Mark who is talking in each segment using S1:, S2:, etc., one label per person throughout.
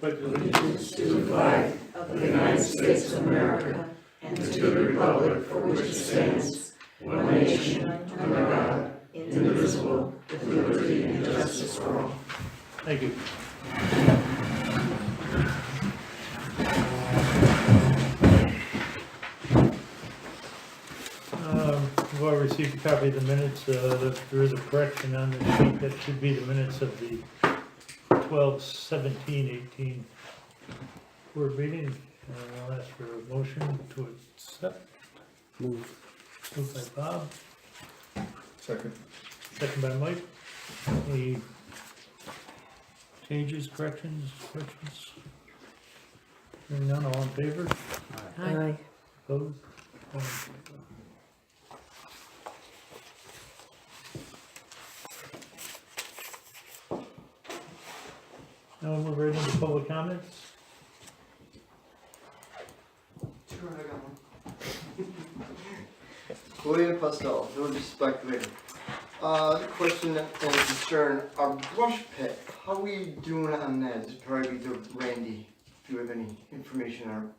S1: pledge allegiance
S2: to the flag of the United States of America and to the republic for which it stands, one nation, under God, indivisible, with liberty and justice for all.
S1: Thank you. You've all received a copy of the minutes. There is a correction on the sheet. That should be the minutes of the 12/17/18 board meeting. I'll ask for a motion to accept. Moved by Bob,
S3: Second.
S1: second by Mike. Any changes, corrections? Hearing none, all in favor?
S2: Aye.
S1: Opposed? All in favor. Now we'll move right into public comments.
S4: Sure, I got one. William Pastel, no disrespect later. The question and concern, our brush pit, how we doing on that? This probably to Randy, if you have any information on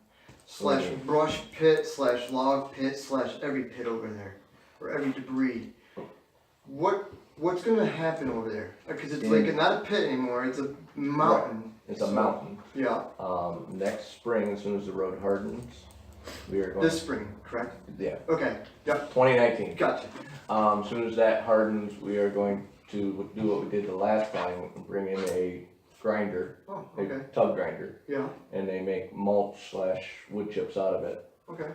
S4: slash brush pit, slash log pit, slash every pit over there, or every debris. What's gonna happen over there? Cause it's like not a pit anymore, it's a mountain.
S5: It's a mountain.
S4: Yeah,
S5: Next spring, as soon as the road hardens, we are going.
S4: this spring, correct?
S5: Yeah,
S4: Okay, yep,
S5: 2019.
S4: gotcha.
S5: As soon as that hardens, we are going to do what we did the last time, bring in a grinder,
S4: Oh,
S5: a
S4: okay,
S5: tub grinder,
S4: yeah,
S5: and they make mulch slash wood chips out of it.
S4: okay.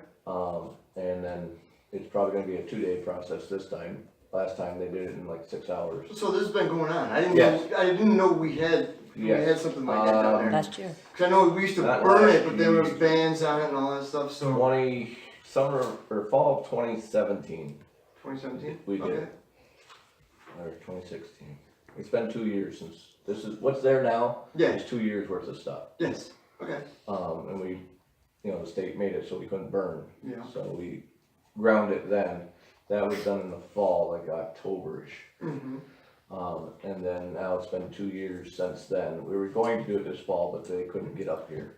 S5: And then it's probably gonna be a 2-day process this time. Last time they did it in like 6 hours.
S4: So this has been going on. I
S5: Yes.
S4: didn't know we had
S5: Yes.
S4: something like that down there.
S2: Last year.
S4: Cause I know we used to
S5: Not
S4: burn
S5: last
S4: it, but there
S5: year.
S4: was bans on it and all that stuff. So
S5: Summer or fall of 2017,
S4: 2017.
S5: We did.
S4: Okay.
S5: or 2016. It's been 2 years since, this is, what's there now
S4: Yeah.
S5: is 2 years worth of stuff.
S4: Yes. Okay.
S5: And we, the state made it so we couldn't burn,
S4: Yeah.
S5: so we ground it then. That was done in the fall, like October-ish.
S4: Mhm.
S5: And then now it's been 2 years since then. We were going to do it this fall, but they couldn't get up here.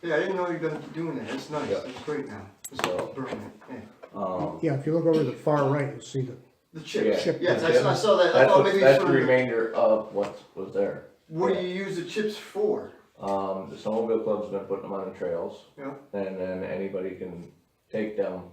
S4: Yeah, I didn't know you were gonna be doing that. It's nice.
S5: Yeah.
S4: It's great now. Just
S5: So-
S4: burn it. Yeah.
S6: Yeah, if you look over the far right, you'll see
S4: The chips.
S5: Yeah.
S4: Yes,
S5: Yeah.
S4: I saw that. I thought maybe
S5: That's
S4: for
S5: the remainder of what was there.
S4: what do you use the chips for?
S5: The snowmobile club's been putting them on the trails.
S4: Yeah.
S5: And then anybody can take them,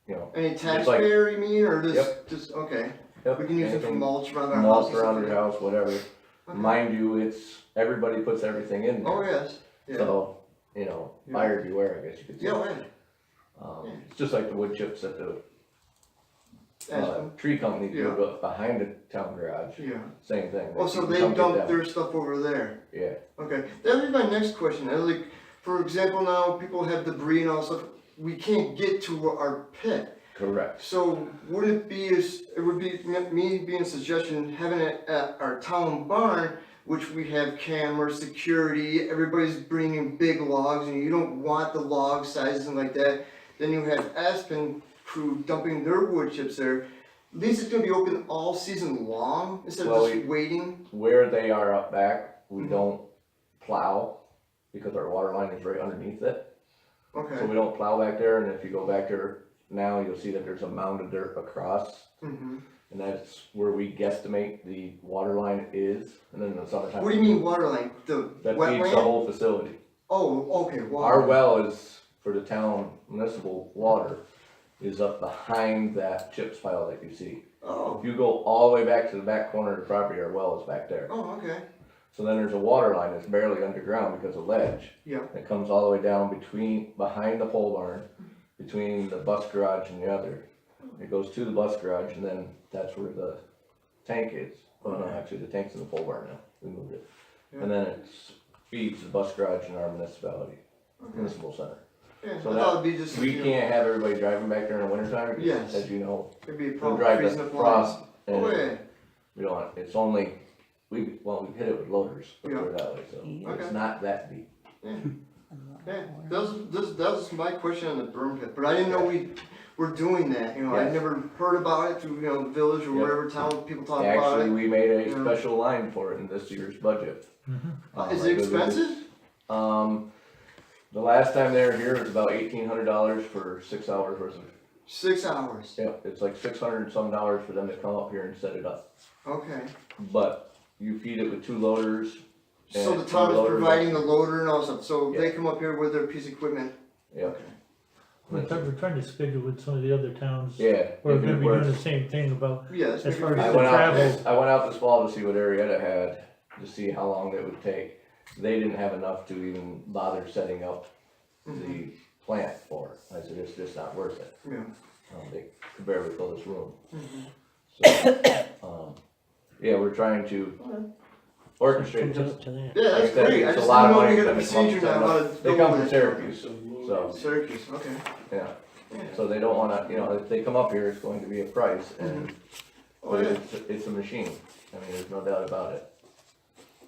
S4: Any
S5: It's like-
S4: taxpayer, you mean, or just
S5: Yep.
S4: just okay?
S5: Yep,
S4: We can use it for
S5: anything
S4: mulch around our
S5: mulch
S4: house.
S5: around your house, whatever.
S4: Okay.
S5: Mind you, everybody puts everything in there.
S4: Oh yes. Yeah.
S5: So,
S4: Yeah.
S5: buyer beware, I guess you could say.
S4: Yeah. Yeah.
S5: It's just like the wood chips that the
S4: Aspen.
S5: tree company do,
S4: Yeah.
S5: but behind the town garage,
S4: Yeah.
S5: same thing.
S4: Oh, so
S5: You
S4: they
S5: dump it
S4: dump
S5: down.
S4: their stuff over there.
S5: Yeah,
S4: Okay, that would be my next question. Like, for example, now people have debris and all stuff. We can't get to our pit.
S5: correct.
S4: So would it be it would be me being a suggestion having it at our town barn, which we have cameras, security, everybody's bringing big logs, and you don't want the log sizes and like that. Then you have Aspen crew dumping their wood chips there. At least it's gonna be open all season long instead
S5: Well,
S4: of just waiting.
S5: Where they are up back, we
S4: Mhm.
S5: don't plow because our water line is right underneath it. So
S4: Okay.
S5: we don't plow back there, and if you go back there now, you'll see that there's a mound of dirt across.
S4: Mm-hmm.
S5: And that's where we guesstimate the water line is, and then in the summertime.
S4: What do you mean water line? The
S5: That feeds the
S4: wetland?
S5: whole facility.
S4: Oh, okay,
S5: Our
S4: water.
S5: well is, for the town municipal water, is up behind that chips pile that you see.
S4: Oh,
S5: If you go all the way back to the back corner of the property, our well is back there.
S4: oh, okay,
S5: So then there's a water line that's barely underground because of ledge.
S4: yeah,
S5: It comes all the way down behind the pole barn, between the bus garage and the other. It goes to the bus garage, and then that's where the tank is. Well, no, actually, the tank's in the pole barn now, we moved it. And then it feeds the bus garage in our municipality, municipal center.
S4: yeah,
S5: So
S4: I
S5: that-
S4: thought it'd be just,
S5: We can't have everybody driving back there in the wintertime, because
S4: Yes.
S5: as you know,
S4: it'd be a
S5: we
S4: problem
S5: drive
S4: freezing
S5: the
S4: up
S5: frost,
S4: lines.
S5: and
S4: Oh, yeah,
S5: we don't, it's only, we hit it with loaders, let's put it that way, so
S4: Okay.
S5: it's not that deep.
S4: yeah, that was my question on the burn pit, but I didn't know we're doing that, you know, I
S5: Yes.
S4: never heard about it through, you know, the village or
S5: Yep.
S4: wherever town people talk about
S5: Actually,
S4: it.
S5: we made a
S4: Yeah.
S5: special line for it in this year's budget.
S4: Is
S5: I
S4: it
S5: believe
S4: expensive?
S5: The last time they were here, it was about $1,800 for 6 hours worth of,
S4: 6 hours,
S5: yeah, it's like $600 and some dollars for them to come up here and set it up.
S4: okay.
S5: But you feed it with 2 loaders.
S4: So
S5: and
S4: the town is
S5: loaders-
S4: providing the loader and all stuff, so they
S5: Yeah.
S4: come up here with their piece of equipment?
S5: Yeah,
S4: Okay.
S1: We're trying to schedule with some of the other towns.
S5: yeah.
S1: We're
S5: if
S1: gonna
S5: it
S1: be
S5: works.
S1: doing the same thing about,
S4: Yes.
S1: As far
S5: I
S1: as
S5: went out,
S1: travel.
S5: I went out this fall to see what Arietta had, to see how long it would take. They didn't have enough to even bother setting up the plant for. I said, it's just not worth it.
S4: Yeah.
S5: They could barely fill this room.
S4: Mhm.
S5: So, yeah, we're trying to orchestrate this.
S4: Yeah, that's
S5: Like I said,
S4: great, I
S5: it's a
S4: just
S5: lot
S4: didn't
S5: of
S4: know we
S5: money
S4: had a
S5: for them to come up
S4: procedure
S5: and
S4: now, how to
S5: set up. They
S4: deal
S5: come
S4: with
S5: from
S4: it.
S5: Syracuse, so,
S4: Syracuse, okay.
S5: yeah.
S4: Yeah.
S5: So they don't wanna, you know, if they come up here, it's going to be a price, and,
S4: Oh,
S5: but
S4: yeah.
S5: it's a machine. I mean, there's no doubt about it.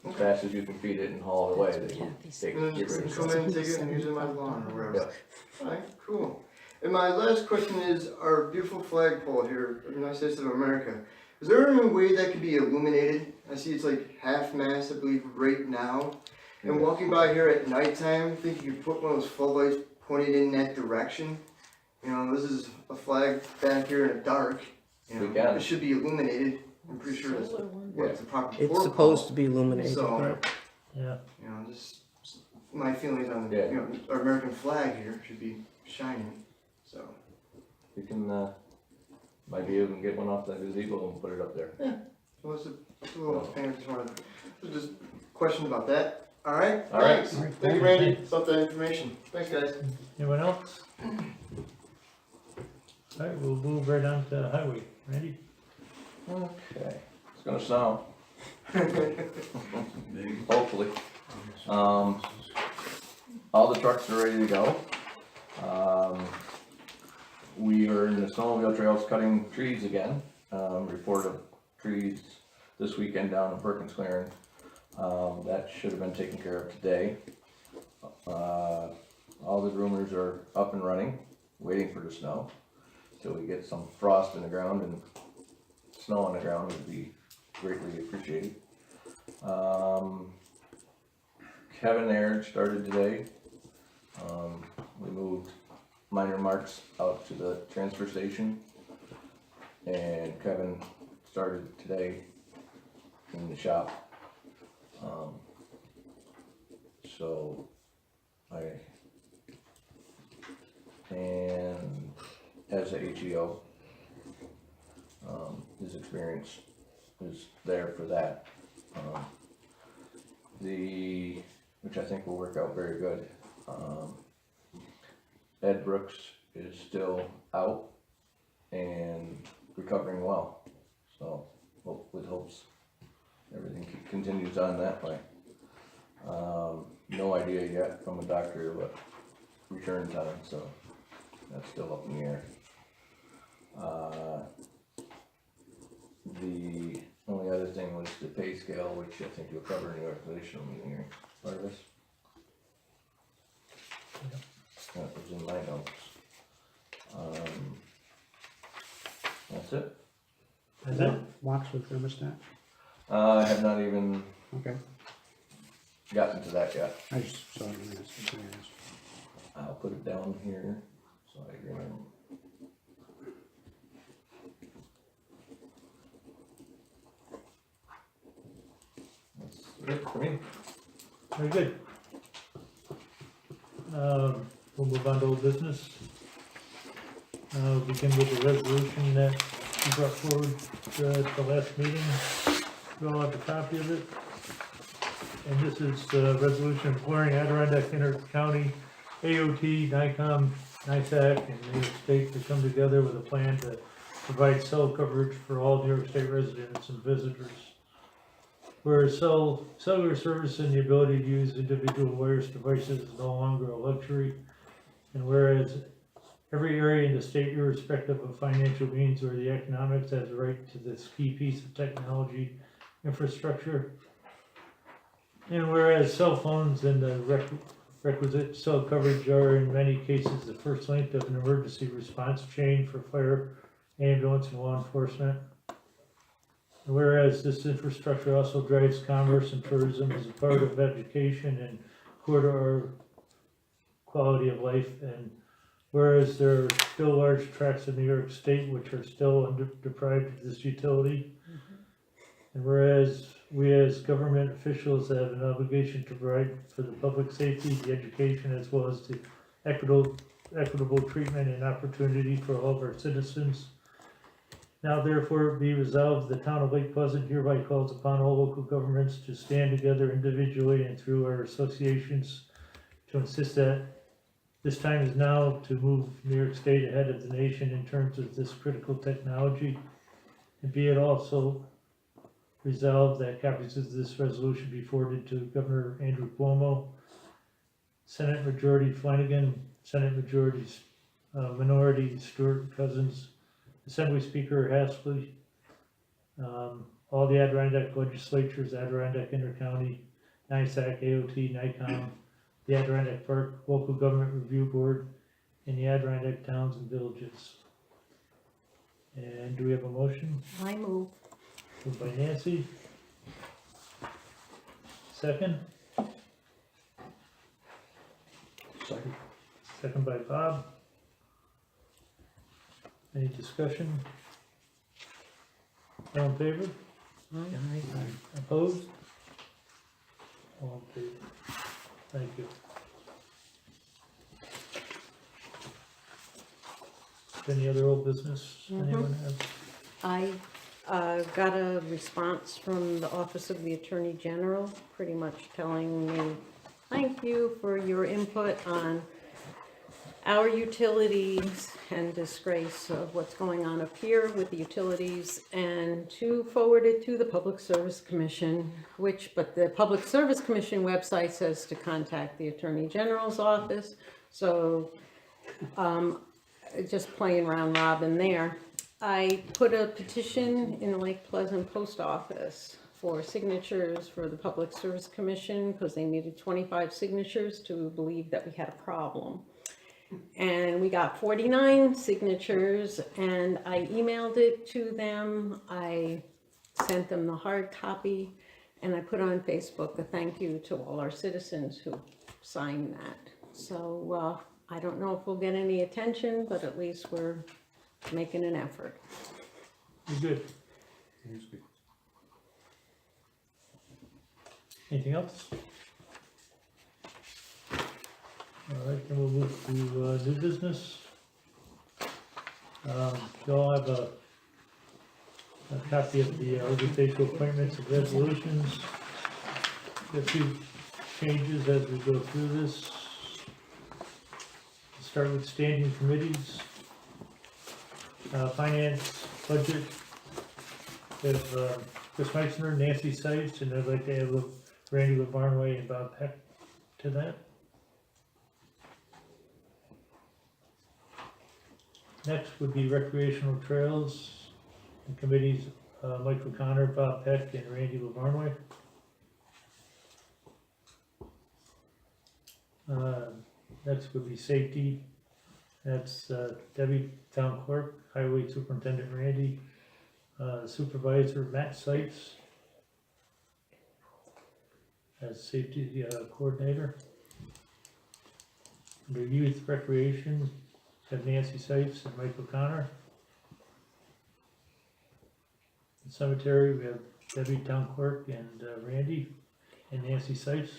S5: As fast as you can feed it and haul it away, they take,
S4: And then
S5: get
S4: you
S5: rid
S4: can
S5: of
S4: come
S5: it.
S4: in and take it and use it in my lawn or whatever.
S5: Yeah.
S4: Alright, cool. And my last question is, our beautiful flagpole here, in the United States of America, is there any way that could be illuminated? I see it's like half-mast, I believe, right now. And walking by here at nighttime, I think you could put one of those floodlights pointed in that direction. You know, this is a flag back here in the dark. You know,
S5: We can.
S4: it should be illuminated. I'm pretty sure that's what's the proper
S6: It's
S4: protocol.
S6: supposed to be illuminated,
S4: So,
S6: right?
S1: yeah,
S4: you know, just my feelings on,
S5: Yeah.
S4: you know, our American flag here should be shining, so.
S5: You can, might be able to get one off the gazebo and put it up there.
S4: So it's a little thing, I just wanted, just a question about that. Alright,
S5: All right.
S4: thanks.
S6: All right,
S4: Thank you, Randy, about that information. Thanks, guys.
S1: anyone else? Alright, we'll move right on to highway, Randy?
S5: Okay, it's gonna snow. Hopefully. All the trucks are ready to go. We are in the snowmobile trails cutting trees again. Report of trees this weekend down in Perkins Clearing. That should have been taken care of today. All the groomers are up and running, waiting for the snow. Till we get some frost in the ground and snow on the ground would be greatly appreciated. Kevin Aird started today. We moved minor marks out to the transfer station. And Kevin started today in the shop. So and as a HEO, his experience is there for that. Which I think will work out very good. Ed Brooks is still out and recovering well, so with hopes everything continues on that way. No idea yet from the doctor what return time, so that's still up in the air. The only other thing was the pay scale, which I think you'll cover in your organizational meeting here, part of this. That was in my notes. That's it.
S1: Is that,
S6: Locks with thermostat,
S5: I have not even
S6: okay.
S5: gotten to that yet.
S6: I just saw it in this.
S5: I'll put it down here, so I remember. That's it for me.
S1: very good. We'll move on to old business. Begin with the resolution that you brought forward at the last meeting. You all have a copy of it. And this is the resolution imploring Adirondack Inter-County, AOT, NICOM, NISAC, and New York State to come together with a plan to provide cell coverage for all New York State residents and visitors. Where cellular service and the ability to use individual wireless devices is no longer a luxury. And whereas every area in the state, irrespective of financial means or the economics, has a right to this key piece of technology infrastructure. And whereas cell phones and the Requisite cell coverage are in many cases the first link of an emergency response chain for fire, ambulance, and law enforcement. And whereas this infrastructure also drives commerce and tourism as a part of education and core to our quality of life, and whereas there are still large tracts of New York State which are still deprived of this utility, and whereas we as government officials have an obligation to provide for the public safety, the education, as well as the equitable treatment and opportunity for all of our citizens. Now therefore be resolved, the town of Lake Pleasant hereby calls upon all local governments to stand together individually and through our associations to insist that this time is now to move New York State ahead of the nation in terms of this critical technology. And be it also resolved that copies of this resolution be forwarded to Governor Andrew Cuomo, Senate Majority Flanagan, Senate Minority Stewart Cousins, Assembly Speaker Hasley, all the Adirondack legislatures, Adirondack Intercounty, NISAC, AOT, NICOM, the Adirondack Park Local Government Review Board, and the Adirondack Towns and Villages. And do we have a motion?
S2: I move.
S1: Moved by Nancy. Second?
S6: Second.
S1: Second by Bob. Any discussion? All in favor? Opposed? All in favor. Thank you. Any other old business anyone has?
S7: I got a response from the Office of the Attorney General, pretty much telling me, thank you for your input on our utilities and disgrace of what's going on up here with the utilities, and to forward it to the Public Service Commission, but the Public Service Commission website says to contact the Attorney General's office, so just playing round robin there. I put a petition in the Lake Pleasant Post Office for signatures for the Public Service Commission, because they needed 25 signatures to believe that we had a problem. And we got 49 signatures, and I emailed it to them. I sent them the hard copy, and I put on Facebook a thank you to all our citizens who signed that. So I don't know if we'll get any attention, but at least we're making an effort.
S1: You're good. Anything else? All right, then we'll move to new business. You all have a copy of the organizational appointments and resolutions. A few changes as we go through this. Start with standing committees. Finance, budget. We have Chris Meitzner, Nancy Seitz, and I'd like to add Randy LaVarnway and Bob Peck to that. Next would be recreational trails, the committees, Mike O'Connor, Bob Peck, and Randy LaVarnway. Next would be safety, that's Debbie Town Clerk, Highway Superintendent Randy, Supervisor Matt Seitz as Safety Coordinator. Under Youth Recreation, have Nancy Seitz and Mike O'Connor. In Cemetery, we have Debbie Town Clerk and Randy and Nancy Seitz.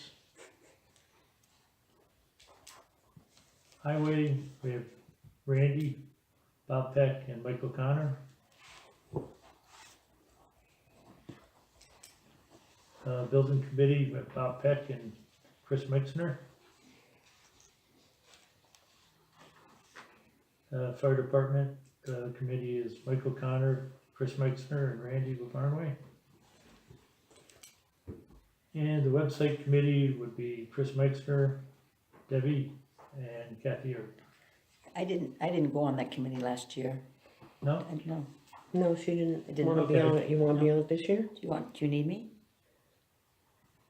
S1: Highway, we have Randy, Bob Peck, and Mike O'Connor. Building Committee, we have Bob Peck and Chris Meitzner. Fire Department Committee is Mike O'Connor, Chris Meitzner, and Randy LaVarnway. And the Website Committee would be Chris Meitzner, Debbie, and Kathy Earp.
S2: I didn't go on that committee last year.
S1: No?
S2: No.
S6: No, she didn't
S2: I didn't.
S6: wanna be
S1: Okay.
S6: on it. You wanna be on it this year?
S2: Do you need me?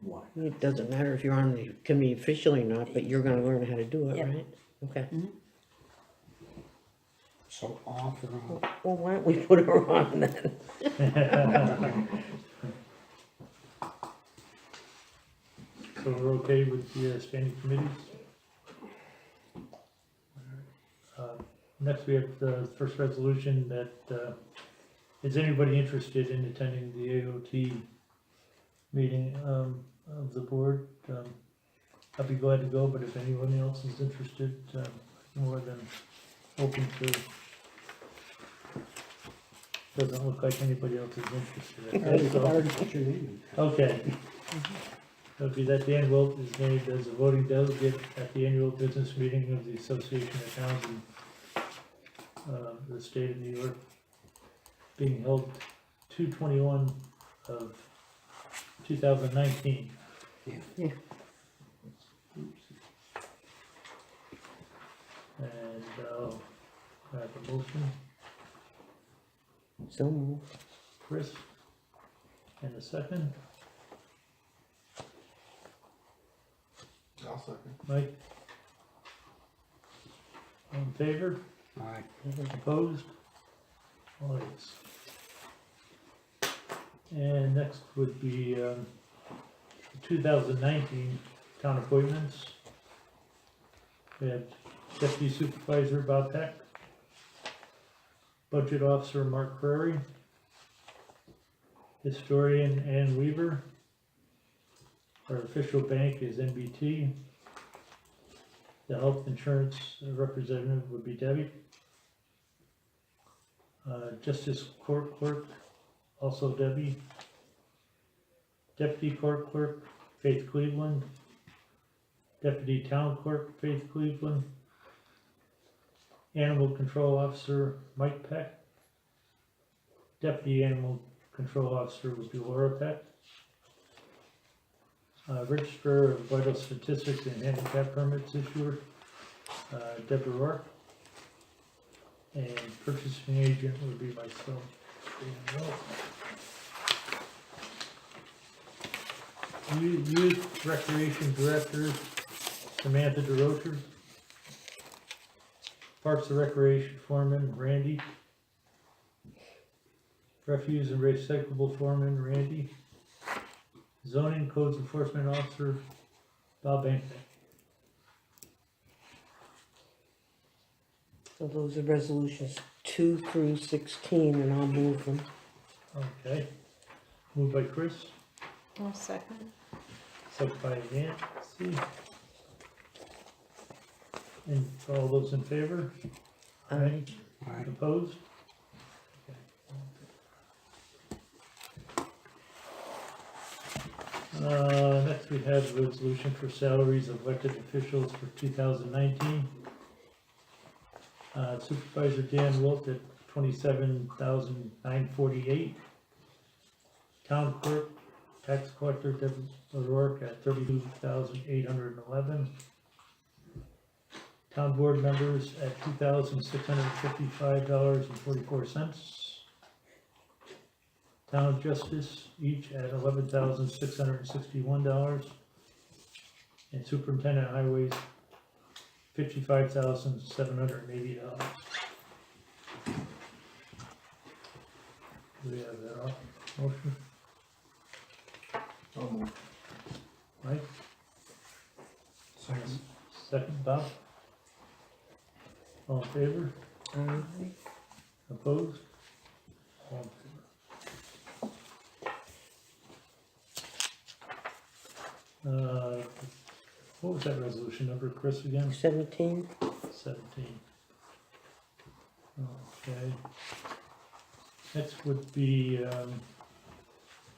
S6: Why?
S2: It doesn't matter if you're on the committee officially or not, but you're gonna learn how to do it,
S8: Yep.
S2: right? Okay.
S6: So off or on?
S2: Well, why don't we put her on then?
S1: So we're okay with the standing committees? Next, we have the first resolution that, is anybody interested in attending the AOT meeting of the board? I'd be glad to go, but if anyone else is interested, more than open to. Doesn't look like anybody else is interested.
S6: I
S1: Okay, so-
S6: already put your name in.
S1: Okay. Okay, that Dan Wilt is named as a voting delegate at the annual business meeting of the Association of Towns in the state of New York, being held 2/21 of 2019.
S6: Yeah.
S2: Yeah.
S1: Oops. And I have a motion,
S2: So move.
S1: Chris, and a second,
S3: I'll second.
S1: Mike. All in favor?
S6: Aye.
S1: Opposed? All ayes. And next would be 2019 town appointments. We have Deputy Supervisor Bob Peck, Budget Officer Mark Prairie, Historian Ann Weaver. Our official bank is NBT. The health insurance representative would be Debbie. Justice Court Clerk, also Debbie. Deputy Court Clerk, Faith Cleveland. Deputy Town Clerk, Faith Cleveland. Animal Control Officer, Mike Peck. Deputy Animal Control Officer would be Laura Peck. Registrar of Vital Statistics and Handicap Permits Issuer, Deborah Rourke. And purchasing agent would be myself. Youth Recreation Director, Samantha DeRocher. Parks and Recreation Foreman, Randy. Refuse and Recyclable Foreman, Randy. Zoning Codes Enforcement Officer, Bob Bankman.
S2: So those are resolutions 2 through 16, and I'll move them.
S1: Okay. Moved by Chris,
S7: I'll second.
S1: second by Nancy. And all those in favor?
S2: Aye.
S6: Aye.
S1: Opposed? Next we have a resolution for salaries of elected officials for 2019. Supervisor Dan Wilt at $27,948. Town clerk, tax collector Deborah O'Rourke at $32,811. Town board members at $2,655.44. Town justice each at $11,661. And superintendent highways, $55,780. Do we have that motion?
S3: I'll move.
S1: Mike,
S6: Second.
S1: second, Bob? All in favor?
S2: Aye.
S1: Opposed? All in favor. What was that resolution number, Chris, again?
S2: 17.
S1: 17. Okay. Next would be,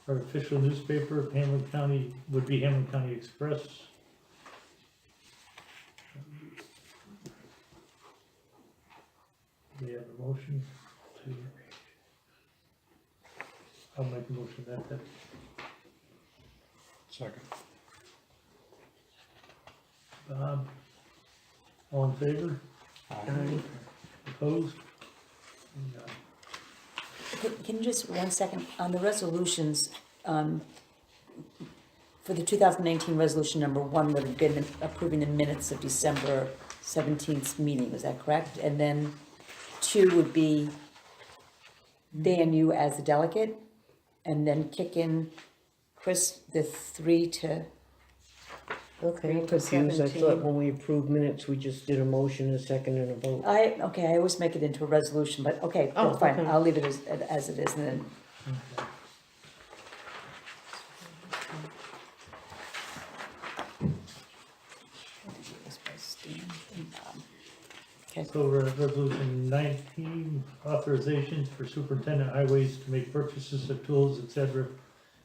S1: our official newspaper of Hamlin County, would be Hamlin County Express. We have a motion to, I'll make a motion that,
S6: Second.
S1: Bob, all in favor?
S2: Aye.
S1: Opposed?
S8: Can you just, 1 second, on the resolutions,
S2: for the 2019 resolution number 1 would have been approving the minutes of December 17th meeting, is that correct? And then 2 would be Dan, you as the delegate, and then kick in Chris, the 3 to,
S6: Okay, I'm
S7: 3 to
S6: confused. I
S7: 17.
S6: thought when we approved minutes, we just did a motion, a second, and a vote.
S2: I always make it into a resolution, but okay,
S6: Oh,
S2: that's fine,
S6: okay.
S2: I'll leave it as it is, and then, okay,
S1: So resolution 19, authorizations for superintendent highways to make purchases of tools, etc.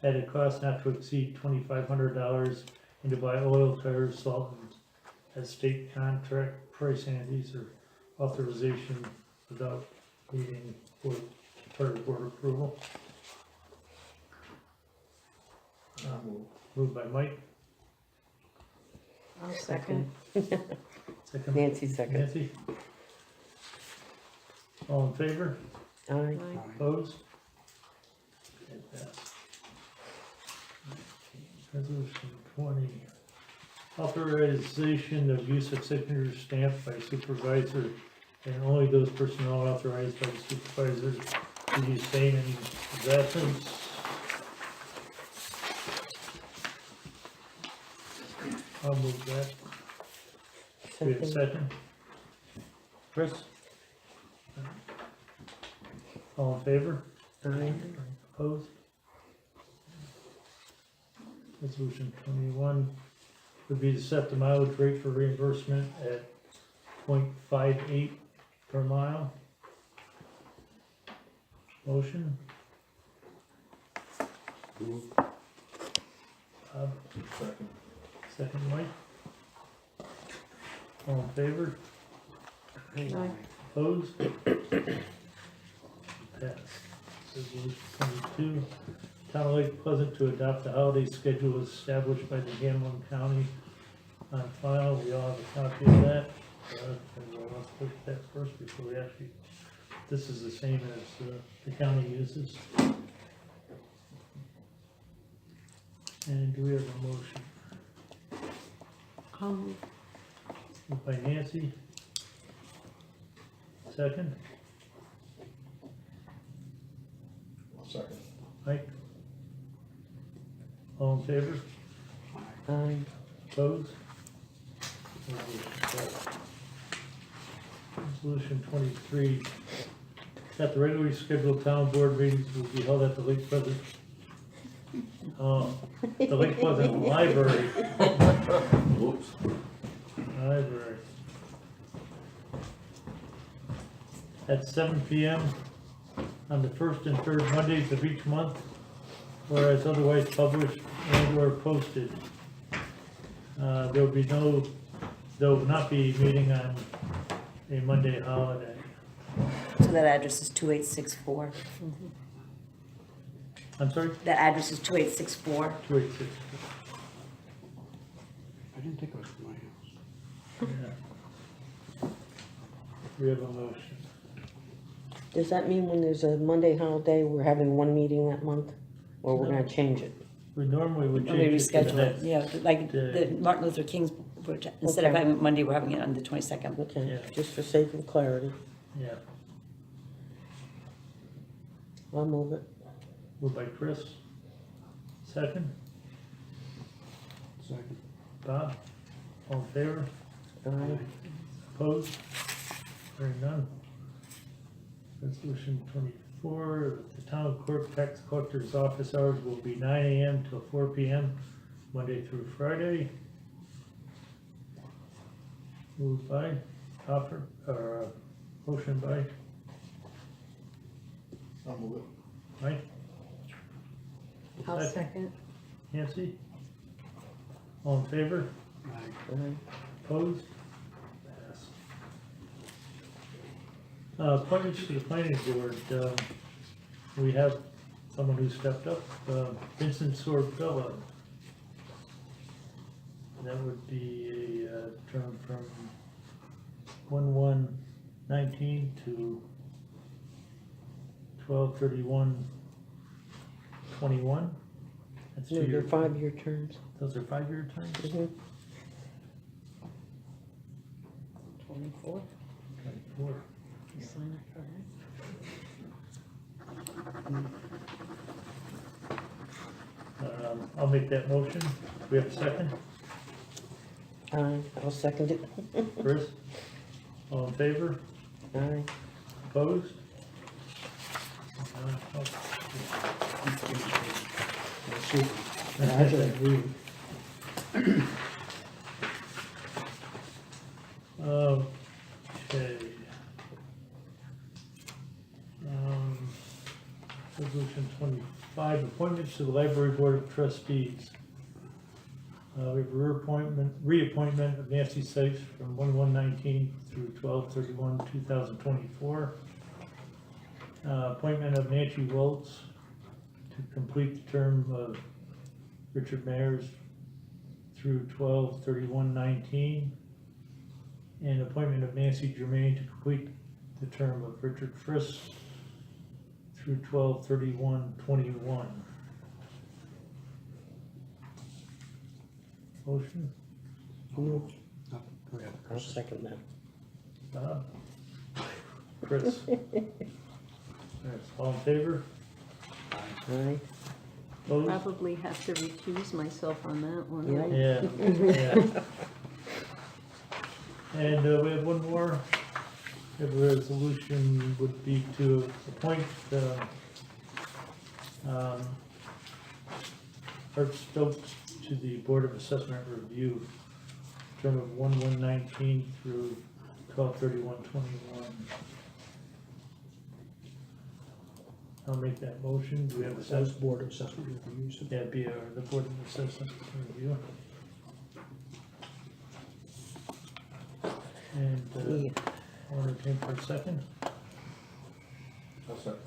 S1: at a cost not to exceed $2,500 and to buy oil, tires, salt, and at state contract pricing. These are authorization without needing board approval. Moved by Mike,
S7: I'll second.
S1: second.
S6: Nancy second.
S1: Nancy. All in favor?
S6: Aye.
S7: Aye.
S1: Opposed? Okay, passed. Resolution 20, authorization of use of signature stamped by supervisor and only those personnel authorized by the supervisor to use same in his absence. I'll move that. We have a second? Chris? All in favor?
S6: Aye.
S1: Opposed? Resolution 21 would be to set the mileage rate for reimbursement at 0.58 per mile. Motion? Bob,
S3: Second.
S1: second Mike? All in favor?
S7: Aye.
S1: Opposed? Passed. Resolution 22, Town of Lake Pleasant to adopt the holiday schedule established by the Hamlin County on file. We all have a copy of that. And let's look at that first before we actually, this is the same as the county uses. And do we have a motion? Moved by Nancy. Second,
S3: Second.
S1: Mike? All in favor?
S6: Aye.
S1: Opposed? Resolution 23, that the regularly scheduled town board meetings will be held at the Lake Pleasant, the Lake Pleasant Library.
S5: Oops.
S1: Library. At 7 p.m. on the first and third Mondays of each month, whereas otherwise published and or posted. There will not be meeting on a Monday holiday.
S2: so that address is 2864.
S1: I'm sorry,
S2: That address is 2864.
S1: 286.
S6: I didn't think it was my house.
S1: Yeah. We have a motion.
S6: Does that mean when there's a Monday holiday, we're having one meeting that month? Or we're gonna change it?
S1: We normally would
S2: Let me
S1: change it to the
S2: reschedule
S1: next.
S2: it, yeah, like the Martin Luther King's, instead of
S6: Okay.
S2: having it Monday, we're having it on the 22nd.
S6: Okay,
S1: Yeah.
S6: just for sake of clarity,
S1: Yeah,
S6: I'll move it.
S1: moved by Chris. Second,
S6: Second.
S1: Bob, all in favor?
S6: Aye.
S1: Opposed? Hearing none. Resolution 24, the town clerk tax collector's office hours will be 9 a.m. till 4 p.m., Monday through Friday. Moved by, motion by
S3: I'll move it.
S1: Mike?
S7: I'll second.
S1: Nancy? All in favor?
S6: Aye.
S1: Opposed? Pass. Appointments to the planning board, we have someone who stepped up, Vincent Sorbella. That would be a term from 1/1/19 to 12/31/21. That's
S6: No, they're
S1: 2-year.
S6: 5-year terms.
S1: Those are 5-year terms?
S6: Mhm.
S7: 24.
S1: 24.
S7: You sign up for that?
S1: I'll make that motion. We have a second?
S6: I'll second it.
S1: Chris? All in favor?
S6: Aye.
S1: Opposed? Okay. Resolution 25, appointments to the Library Board of Trustees. We have a reappointment of Nancy Sykes from 1/1/19 through 12/31/2024. Appointment of Nancy Waltz to complete the term of Richard Mayers through 12/31/19. And appointment of Nancy Germain to complete the term of Richard Frisk through 12/31/21. Motion,
S6: No, I'll second that.
S1: Bob? Chris? Yes, all in favor?
S6: Aye.
S1: Opposed?
S7: Probably have to recuse myself on that one,
S6: Yeah.
S7: right?
S1: Yeah, yeah. And we have one more. The resolution would be to appoint Art Stokes to the Board of Assessment Review, term of 1/1/19 through 12/31/21. I'll make that motion. Do we have a
S3: Those
S1: second?
S3: board assessment reviews.
S1: Yeah, be the Board of Assessment Review. And
S6: Yeah.
S1: I'll entertain for a second.
S3: I'll second.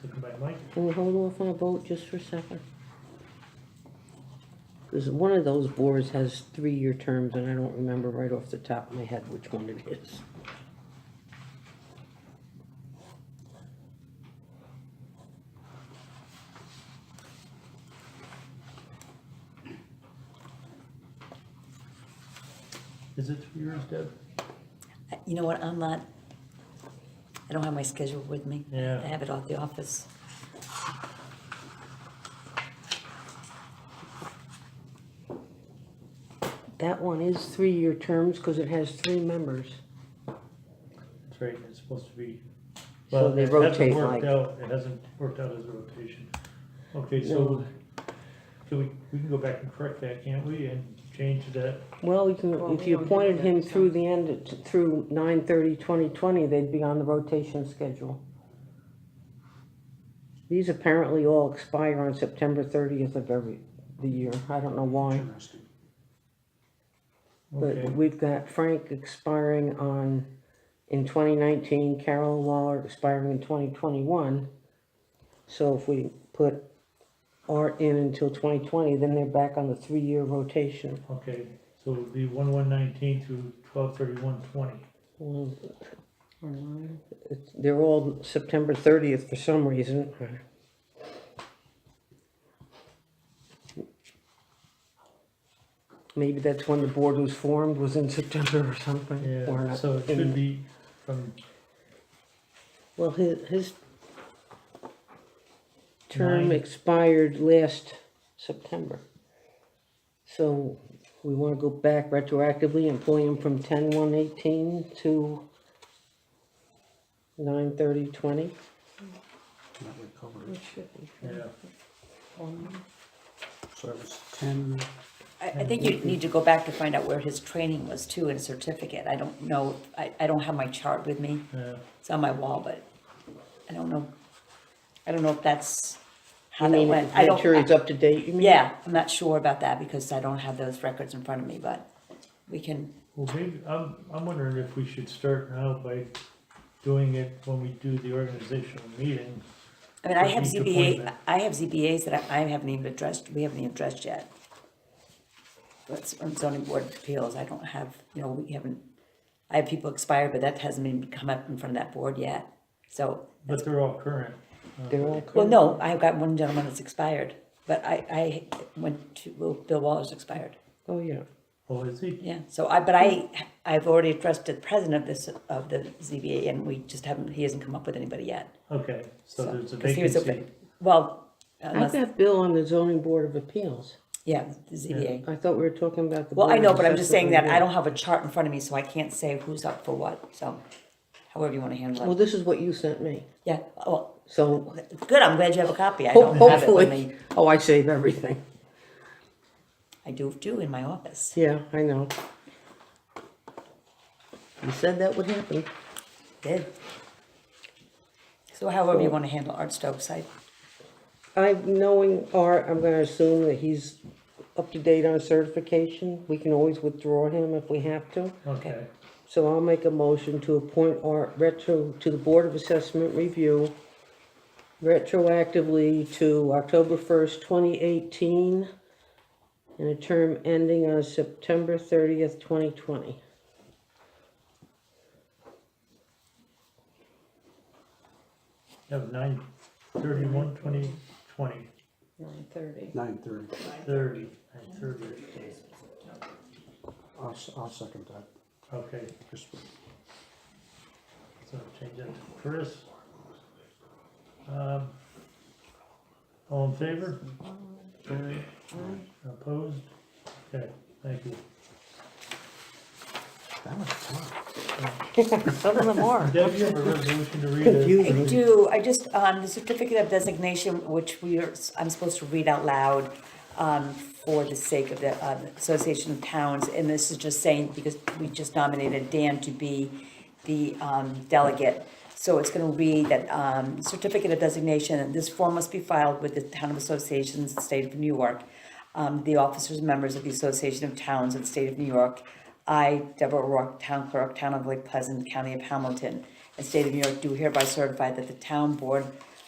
S1: Second by Mike.
S6: Can we hold off on a vote just for a second? Because one of those boards has 3-year terms, and I don't remember right off the top of my head which one it is.
S1: Is it 3 years, Deb?
S2: You know what, I'm not, I don't have my schedule with me.
S1: Yeah.
S2: I have it at the office.
S6: That one is 3-year terms because it has 3 members.
S1: That's right, it's supposed to be.
S6: So
S1: well,
S6: they
S1: it hasn't
S6: rotate
S1: worked
S6: like-
S1: out. It hasn't worked out as a rotation. Okay, so we can go back and correct that, can't we, and change that?
S6: Well,
S7: Well,
S6: if
S7: we
S6: you
S7: don't
S6: appointed
S7: do
S6: him
S7: that,
S6: through the end, through 9/30/2020, they'd be on the rotation schedule. These apparently all expire on September 30th of the year. I don't know why.
S3: Interesting.
S6: But
S1: Okay,
S6: we've got Frank expiring in 2019, Carol Waller expiring in 2021. So if we put Art in until 2020, then they're back on the 3-year rotation.
S1: okay, so it would be 1/1/19 through 12/31/20.
S6: Well,
S7: Or nine.
S6: they're all September 30th for some reason. Maybe that's when the board was formed, was in September or something. or
S1: Yeah,
S6: not
S1: so it
S6: in-
S1: should be from,
S6: Well, his term
S1: 9.
S6: expired last September. So we want to go back retroactively, employ him from 10/1/18 to 9/30/20.
S3: That would cover
S7: It
S3: it.
S7: should be.
S1: yeah,
S3: So that was 10,
S2: I think you need to go back to find out where his training was too, and a certificate. I don't know, I don't have my chart with me.
S1: yeah.
S2: It's on my wall, but I don't know. I don't know if that's how
S6: I
S2: that
S6: mean,
S2: went. I
S6: make sure it's
S2: don't,
S6: up to date, you mean?
S2: yeah, I'm not sure about that because I don't have those records in front of me, but we can,
S1: Well, maybe, I'm wondering if we should start now by doing it when we do the organizational meeting.
S2: I mean, I have
S1: For each
S2: ZBA,
S1: appointment.
S2: I have ZBAs that I haven't even addressed, we haven't even addressed yet. But on zoning board of appeals, I don't have, we haven't, I have people expired, but that hasn't even come up in front of that board yet. So,
S1: But they're all current.
S6: They're all
S2: well,
S6: correct.
S2: no, I've got one gentleman that's expired. but I went to, well, Bill Waller's expired.
S6: Oh, yeah.
S1: Oh, is he?
S2: Yeah, so I've already addressed the president of the ZBA, and we just haven't, he hasn't come up with anybody yet.
S1: Okay, so there's a
S2: 'cause he was
S1: vacancy.
S2: Well,
S6: I've
S2: unless,
S6: got Bill on the zoning board of appeals.
S2: yeah, the ZBA.
S6: I thought we were talking about the.
S2: Well, I
S6: Board
S2: know,
S6: of
S2: but I'm just saying that I
S6: Assessment
S2: don't have a chart in front of me, so I can't say who's up for what, so however you wanna
S6: Review.
S2: handle
S6: Well,
S2: it.
S6: this is what you sent me,
S2: Yeah, well,
S6: so
S2: good, I'm glad you have a copy. I don't have it when
S6: hopefully, oh, I save everything.
S2: I do in my office.
S6: Yeah, I know. You said that would happen.
S2: Did. So however you wanna handle Art Stokes,
S6: Knowing Art, I'm gonna assume that he's up to date on certification. We can always withdraw him if we have to.
S1: Okay,
S6: So I'll make a motion to appoint Art to the Board of Assessment Review retroactively to October 1st, 2018, and a term ending on September 30th, 2020.
S1: that was 9/31/2020,
S7: 9:30.
S3: 9:30.
S1: 9/30.
S3: I'll second that.
S1: Okay,
S3: Chris.
S1: so change that to Chris. All in favor? Opposed? Okay, thank you.
S3: That was fun.
S6: Some of them are.
S1: Deb, you have a resolution to read?
S6: Confusing.
S2: I do, I just, the certificate of designation, which I'm supposed to read out loud, for the sake of the, Association of Towns, and this is just saying, because we just nominated Dan to be the, delegate. So it's gonna read that, certificate of designation, and this form must be filed with the Town of Associations, the State of New York. The officers and members of the Association of Towns of the State of New York. I, Deborah O'Rourke, Town Clerk, Town of Lake Pleasant, County of Hamilton, and State of New York, do hereby certify that the Town Board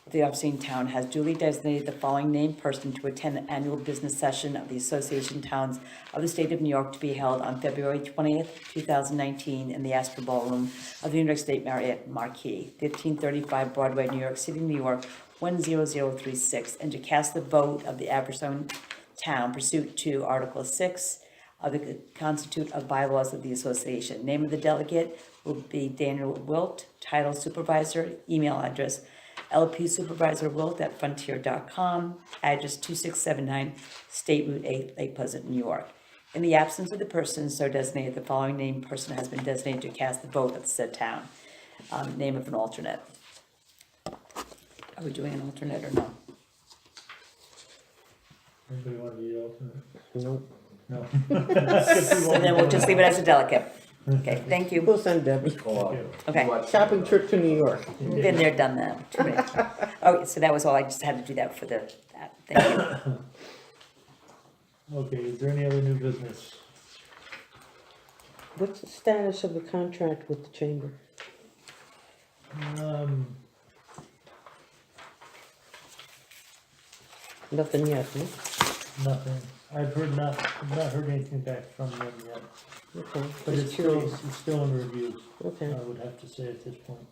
S2: of the Upstate Town has duly designated the following named person to attend the annual business session of the Association Towns of the State of New York to be held on February 20th, 2019 in the Astor Ballroom of the New York State Marriott Marquis, 1535 Broadway, New York City, New York, 10036, and to cast the vote of the Aberystwyth Town pursuant to Article 6 of the Constitute of Bylaws of the Association. Name of the delegate will be Daniel Wilt, title supervisor, email address lpsupervisorwilt@frontier.com, address 2679 State Route 8, Lake Pleasant, New York. In the absence of the person so designated, the following named person has been designated to cast the vote of the said town. Name of an alternate. Are we doing an alternate or no?
S1: Anybody want to be the alternate?
S6: Nope.
S1: No.
S2: So then we'll just leave it as a delegate. Okay, thank you.
S6: We'll send Debbie.
S5: Go on.
S2: Okay.
S5: Watch-
S6: Shopping trip to New York.
S2: Been there, done that. Too many. Okay, so that was all, I just had to do that for that, thank you.
S1: Okay, is there any other new business?
S6: What's the status of the contract with the chamber? Nothing yet, huh?
S1: Nothing. I've not heard anything back from them yet,
S6: Okay,
S1: but
S6: just curious.
S1: it's still in review,
S6: Okay,
S1: I would have to say at this point.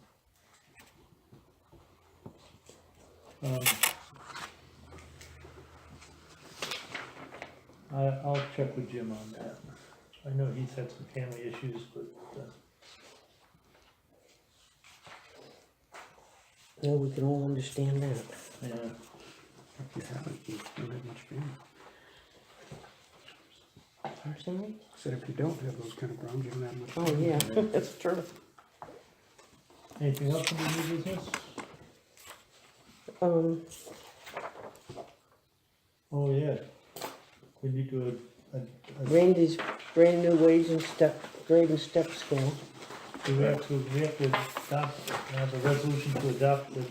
S1: I'll check with Jim on that. I know he's had some family issues, but,
S6: yeah, we can all understand that.
S1: yeah,
S3: If you haven't, you don't have much family.
S6: Personally?
S3: Said if you don't have those kind of problems, you don't have much.
S6: Oh,
S3: family.
S6: yeah, that's true.
S1: anything else in the new business? Oh, yeah, we need to,
S6: Randy's brand new wage and grade and step scale.
S1: we have to adopt, have a resolution to adopt it,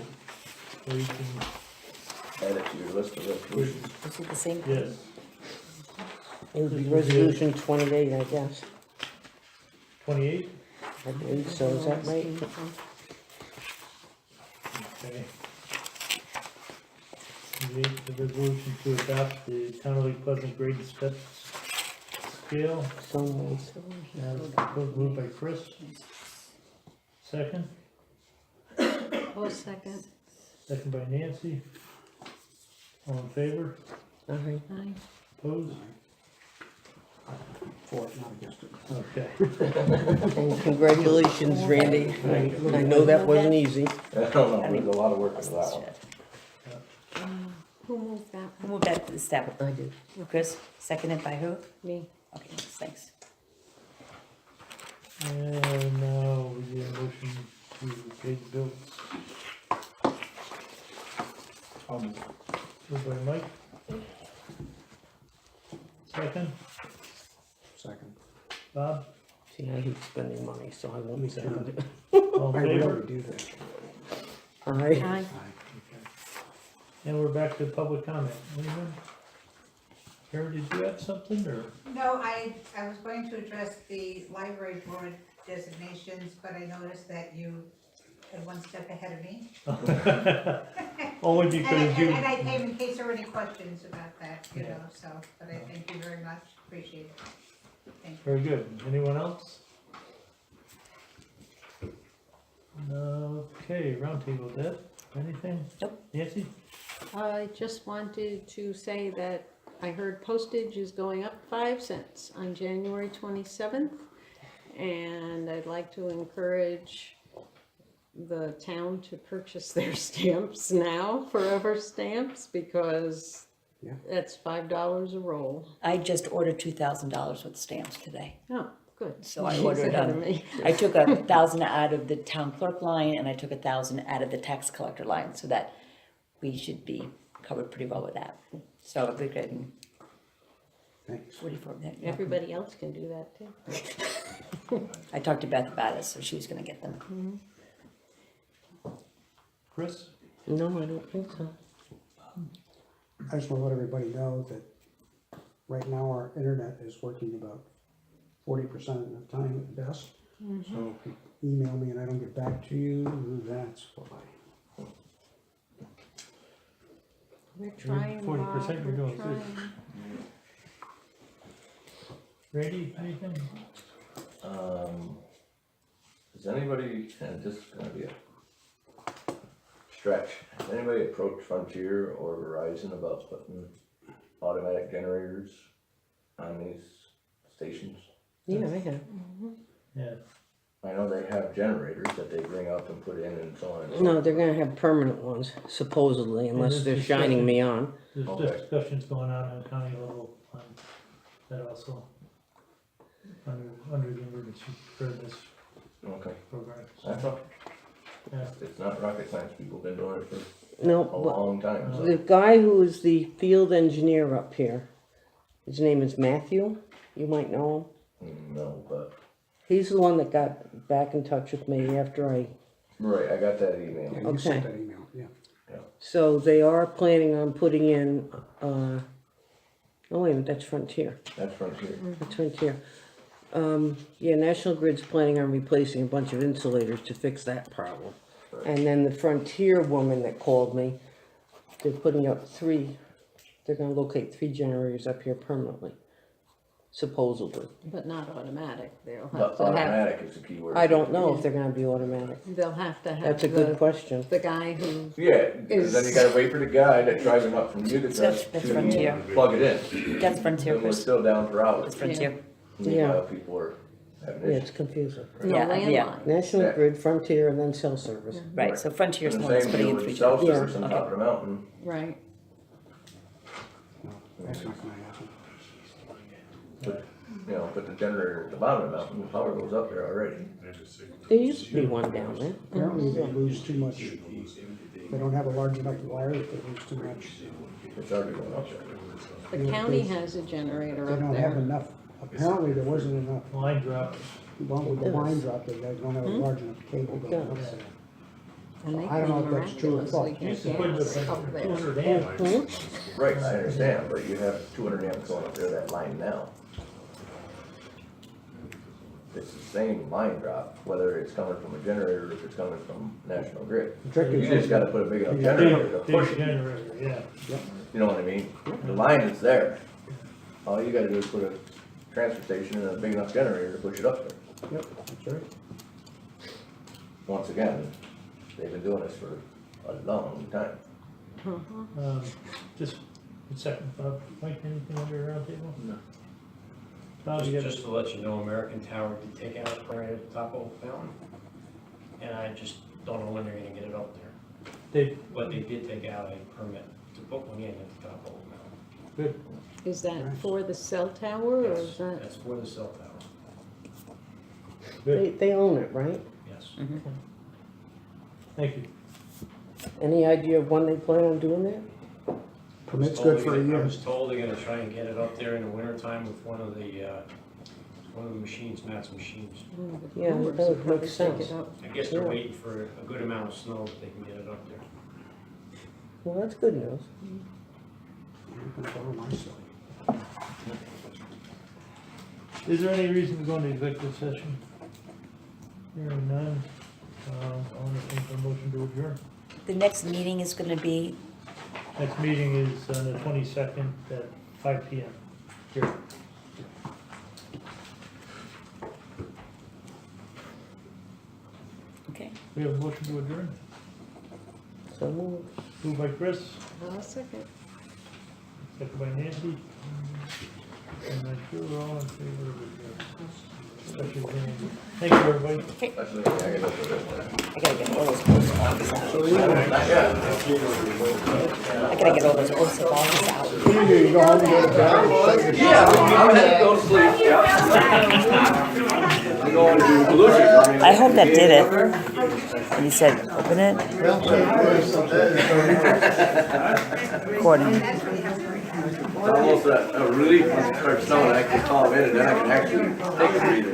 S1: so you can,
S5: Add it to your list of resolutions.
S2: Is it the same?
S1: yes,
S6: It would be resolution 28, I guess.
S1: 28?
S6: I believe so, is that right?
S1: Okay. The resolution to adopt the Town of Lake Pleasant grade and step scale,
S6: So moved.
S1: moved by Chris. Second,
S7: Oh, second.
S1: second by Nancy. All in favor?
S6: Aye.
S7: Aye.
S1: Opposed?
S3: For it, not against it.
S1: Okay.
S6: And congratulations, Randy. I know that wasn't easy.
S5: I don't know, there's a lot of work into that one.
S7: Who moved that?
S2: Who moved that to the step?
S6: I did.
S2: Chris, seconded by who?
S7: Me.
S2: Okay, thanks.
S1: And now we get a motion to pay the bills. Moved by Mike. Second,
S3: Second.
S1: Bob,
S6: See, I hate spending money, so I won't second it.
S1: all
S3: I
S1: in favor?
S3: rarely do that.
S6: Aye.
S7: Aye.
S1: And we're back to public comment. Anyone? Karen, did you have something, or?
S8: No, I was going to address the library board designations, but I noticed that you had one step ahead of me.
S1: Only
S8: And
S1: because you,
S8: I came in case there were any questions about that, you
S1: Yeah.
S8: know, so, but I thank you very much, appreciate it. Thank you.
S1: very good. Anyone else? Okay, roundtable, Deb, anything?
S2: Nope.
S1: Nancy?
S7: I just wanted to say that I heard postage is going up 5 cents on January 27th. And I'd like to encourage the town to purchase their stamps now, forever stamps, because
S3: Yeah.
S7: that's $5 a roll.
S2: I just ordered $2,000 worth of stamps today.
S7: Oh, good.
S2: So I
S7: She's
S2: ordered,
S7: ahead of me.
S2: I took 1,000 out of the town clerk line and I took 1,000 out of the tax collector line, so that we should be covered pretty well with that. So we're getting
S3: Thanks.
S2: 44 that.
S7: Everybody else can do that too.
S2: I talked to Beth about it, so she was gonna get them.
S1: Chris?
S6: No, I don't think so.
S3: I just want to let everybody know that right now our internet is working about 40% of the time at best. So if you email me and I don't get back to you, that's why.
S7: We're trying,
S1: 40%
S7: Bob,
S1: you're
S7: we're
S1: doing good.
S7: trying.
S1: Randy, anything?
S5: Does anybody, and this is gonna be a stretch, has anybody approached Frontier or Verizon about putting automatic generators on these stations?
S6: Yeah, I have.
S1: Yeah,
S5: I know they have generators that they bring up and put in and so on and so
S6: No,
S5: forth.
S6: they're gonna have permanent ones, supposedly, unless
S1: there's
S6: they're
S1: discussion.
S6: shining me on.
S1: there's
S5: Okay.
S1: discussions going on county level on that also. Under the emergency preparedness
S5: Okay,
S1: program.
S5: that's all.
S1: Yeah.
S5: It's not rocket science, people have been doing it for
S6: No,
S5: a
S6: but
S5: long time, so.
S6: the guy who is the field engineer up here, his name is Matthew, you might know him.
S5: No, but,
S6: He's the one that got back in touch with me after I,
S5: right, I got that email.
S3: Yeah, you sent
S6: Okay.
S3: that email, yeah.
S6: so they are planning on putting in, oh wait a minute, that's Frontier,
S5: That's Frontier.
S6: that's Frontier. Yeah, National Grid's planning on replacing a bunch of insulators to fix that problem.
S5: Right.
S6: And then the Frontier woman that called me, they're putting up they're gonna locate 3 generators up here permanently, supposedly.
S7: But not automatic, they'll have
S5: But
S7: to have,
S5: automatic is the key word.
S6: I don't know if they're gonna be automatic.
S7: they'll have to have
S6: That's a good
S7: the,
S6: question.
S7: the guy who,
S5: Yeah, because then you gotta wait for the guy that's driving up from Utica
S2: That's Frontier.
S5: to plug it in.
S2: That's Frontier,
S5: And we're
S2: Chris.
S5: still down for hours.
S2: It's Frontier.
S5: Meanwhile, people are having
S6: Yeah,
S5: issues.
S6: it's confusing.
S7: no
S2: Yeah, yeah.
S7: landline.
S6: National
S5: Yeah.
S6: Grid, Frontier, and then cell service.
S2: Right, so Frontier's
S5: And
S2: the
S5: the
S2: one that's
S5: same
S2: putting
S5: deal
S2: in
S5: with
S2: 3
S5: cell
S2: generators.
S5: service on
S2: Okay.
S5: top of the mountain.
S7: Right,
S3: No, that's not gonna happen.
S5: Put the generator at the bottom of the mountain, the power goes up there already.
S6: There used to be one down there.
S3: Apparently they lose too much. They don't have a large enough wire that they lose too much.
S5: It's already going up there.
S7: the county has a generator
S3: They
S7: up
S3: don't have
S7: there.
S3: enough, apparently there wasn't enough,
S1: Line drop,
S3: one with the line drop, they don't have a large enough cable going up there.
S7: And they
S3: I don't know
S7: can
S3: if that's true or false.
S7: miraculously
S1: used
S7: get
S1: to put
S7: gas
S1: the
S7: up there.
S1: 200 amp.
S5: Right, I understand, but you have 200 amps going up there, that line now. It's the same line drop, whether it's coming from a generator or if it's coming from National Grid.
S3: The trick
S5: You
S3: is,
S5: just gotta put a big enough
S3: Big-
S5: generator to
S1: Big
S5: push it,
S1: generator, yeah.
S5: you know what I mean? The line is there. All you gotta do is put a transfer station and a big enough generator to push it up there.
S3: yep, that's right.
S5: Once again, they've been doing this for a long time.
S1: Just Second, Mike, anything under your round table? No. Bob, you got
S9: Just to let you know, American Tower did take out a right at the top of the fountain. And I just don't know when they're gonna get it up there.
S1: They,
S9: But they did take out a permit to put one in at the top of the mountain.
S1: good,
S7: Is that for the cell tower or is that?
S9: That's for the cell tower,
S1: good,
S6: They own it, right?
S9: yes.
S1: thank you.
S6: Any idea of when they plan on doing that?
S3: Permit's good for a
S9: I
S3: year.
S9: was told they're gonna try and get it up there in the winter time with one of the machines, Matt's machines.
S6: Yeah, that would make sense.
S9: I guess they're
S6: Yeah.
S9: waiting for a good amount of snow that they can get it up there.
S6: Well, that's good news.
S3: I'm gonna borrow my slide.
S1: Is there any reason to go into executive session? Hearing none, I'll entertain a motion to adjourn.
S2: The next meeting is gonna be,
S1: Next meeting is on the 22nd at 5 PM here.
S2: okay.
S1: We have a motion to adjourn,
S6: So moved.
S1: moved by Chris,
S7: I'll second.
S1: second by Nancy. And I'm sure we're all in favor of it. Especially Nancy. Thank you, everybody.
S5: Especially, I gotta put it there.
S2: I gotta get all those oaths of office out. I gotta get all those oaths of office out.
S3: You go home and go to bed.
S5: Yeah, I'm headed to go to sleep, yeah. I'm going to Volusia.
S2: I hope that did it. And you said, open it. Recording.
S5: It's almost a relief when it starts snowing, I can call them in and then I can actually take a breather.